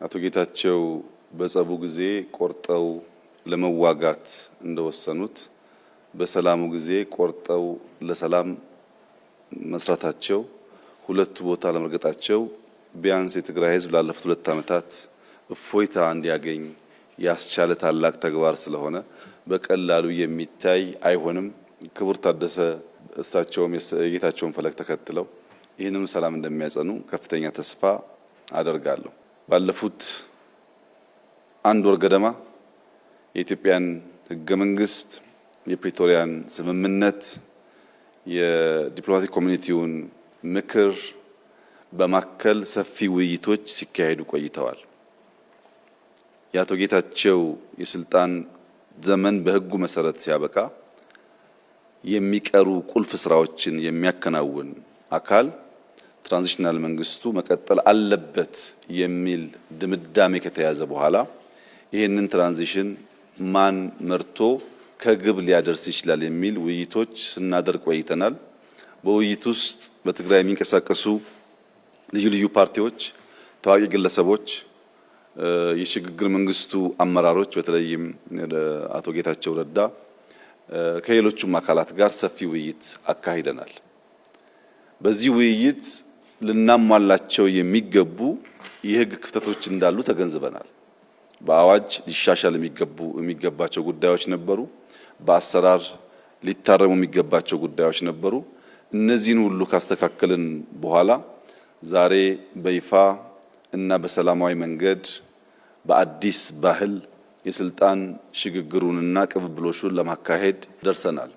አቶ ጌታቸው በጸቡ ጊዜ ቆርጠው ለመዋጋት እንደወሰኑት በሰላሙ ጊዜ ቆርጠው ለሰላም መስራታቸው ሁለቱ ቦታ ለመርገጣቸው ቢያንስ የትግራይ ሕዝብ ላለፉት 2 ዓመታት እፎይታ እንዲያገኝ ያስቻለ ታላቅ ተግባር ስለሆነ በቀላሉ የሚታይ አይሆንም። ክቡር ታደሰ እሳቸውም የጌታቸውን ፈለግ ተከትለው ይህንኑ ሰላም እንደሚያጸኑ ከፍተኛ ተስፋ አደርጋለሁ። ባለፉት 1 ወር ገደማ የኢትዮጵያን ሕገ መንግስት፣ የፕሪቶሪያን ስምምነት፣ የዲፕሎማቲክ ኮሚኒቲውን ምክር በማከል ሰፊ ውይይቶች ሲካሄዱ ቆይተዋል። የአቶ ጌታቸው የስልጣን ዘመን በህጉ መሰረት ሲያበቃ የሚቀሩ ቁልፍ ስራዎችን የሚያከናውን አካል ትራንዚሽናል መንግስቱ መቀጠል አለበት የሚል ድምዳሜ ከተያዘ በኋላ ይህንን ትራንዚሽን ማን መርቶ ከግብ ሊያደርስ ይችላል የሚል ውይይቶች ስናደርግ ቆይተናል። በውይይት ውስጥ በትግራይ የሚንቀሳቀሱ ልዩ ልዩ ፓርቲዎች፣ ታዋቂ ግለሰቦች፣ የሽግግር መንግስቱ አመራሮች በተለይም አቶ ጌታቸው ረዳ ከሌሎቹም አካላት ጋር ሰፊ ውይይት አካሂደናል። በዚህ ውይይት ልናሟላቸው የሚገቡ የህግ ክፍተቶች እንዳሉ ተገንዝበናል። በአዋጅ ሊሻሻል የሚገባቸው ጉዳዮች ነበሩ። በአሰራር ሊታረሙ የሚገባቸው ጉዳዮች ነበሩ። እነዚህን ሁሉ ካስተካከልን በኋላ ዛሬ በይፋ እና በሰላማዊ መንገድ በአዲስ ባህል የስልጣን ሽግግሩንና ቅብብሎሹን ለማካሄድ ደርሰናል።